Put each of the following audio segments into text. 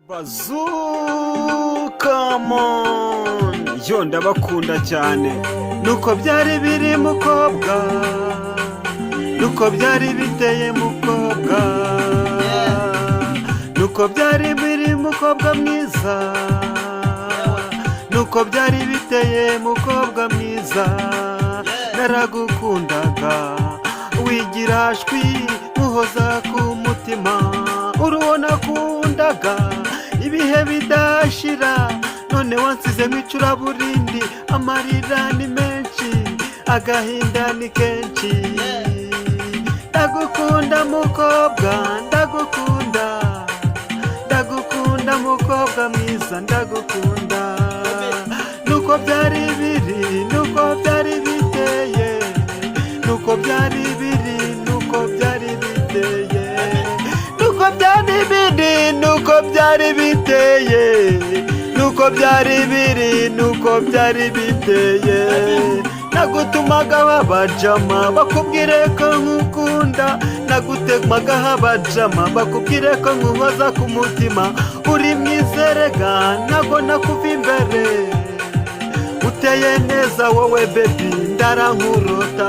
Bazoo, come on, yo ndabakunda cyane. Nuko byari biri mukobwa, nuko byari biteye mukobwa, nuko byari biri mukobwa mwiza, nuko byari biteye mukobwa mwiza. Naragukundaga wigira shwi muhoza ku mutima, uruwo nakundaga ibihe bidashira, none wansize nk'icuraburindi. Amarira ni menshi, agahinda ni kenshi. Ndagukunda mukobwa, ndagukunda, ndagukunda mukobwa mwiza, ndagukunda. Nuko byari biri, nuko byari biteye, nuko byari biri, nuko byari biteye, nuko byari biri, nuko byari biteye, nuko byari biri, nuko byari biteye. Nagutumaga abajama bakubwire ko nkukunda, nagutemaga abajama bakubwire ko nkuhoza ku mutima. Uri mwizerega ntago nakuva imbere, uteye neza wowe baby ndarankurota.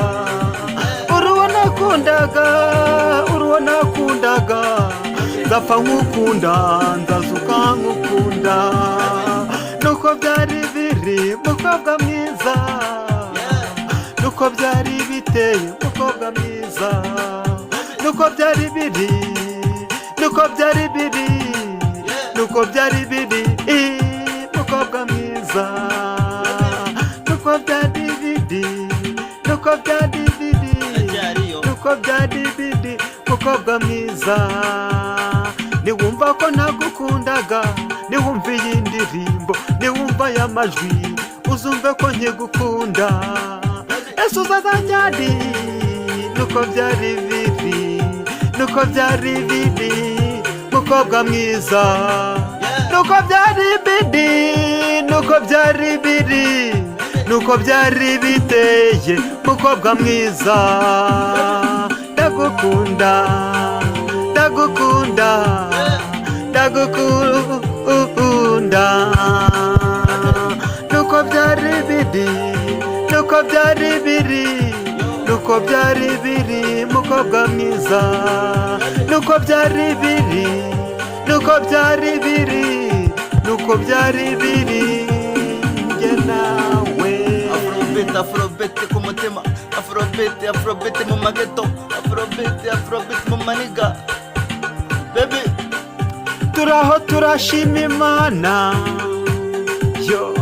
Uruwo nakundaga, uruwo nakundaga, nzapfa nkukunda, nzazuka nkukunda. Nuko byari biri mukobwa mwiza, nuko byari biteye mukobwa mwiza, nuko byari biri, nuko byari biri, nuko byari biri mukobwa mwiza, nuko byari biri, nuko byari biri, nuko byari biri mukobwa mwiza. Niwumva ko nagukundaga, niwumva iyi ndirimbo, niwumva aya majwi, uzumve ko nkigukunda. Ese uzazanyari, nuko byari biri, nuko byari biri mukobwa mwiza, nuko byari biri, nuko byari biri, nuko byari biteye mukobwa mwiza. Ndagukunda, ndagukunda, ndagukunda. Nuko byari biri, nuko byari biri, nuko byari biri mukobwa mwiza, nuko byari biri, nuko byari biri, nuko byari biri njye nawe. Afrobeat, afrobeat ku mutima, afrobeat, afrobeat mu mageto, afrobeat, afrobeat mu maniga. Baby, turaho turashima Imana, yo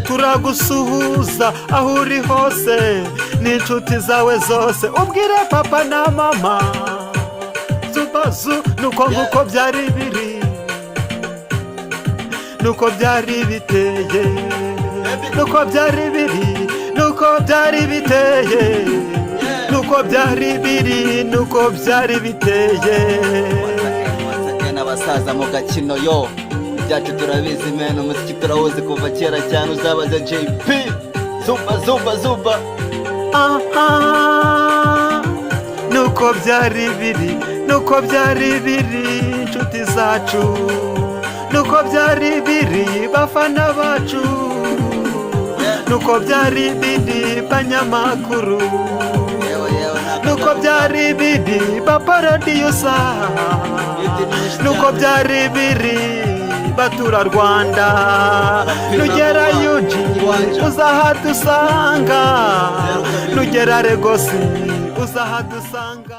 turagusuhuza aho uri hose n'inshuti zawe zose. Ubwire papa na mama Zubazu, nuko nguko byari biri, nuko byari biteye, nuko byari biri, nuko byari biteye, nuko byari biri, nuko byari biteye. n'abasaza mu gakino yo ibyacu turabizi mena, umuziki turawuzi kuva kera cyane. Uzabaza JP Zuba Zuba Zuba. Nuko byari biri, nuko byari biri inshuti zacu, nuko byari biri bafana bacu, nuko byari biri banyamakuru, nuko byari biri baparadiyusa, nuko byari biri batura Rwanda. Nugera yuji uzahadusanga, nugera Regosi uzahadusanga.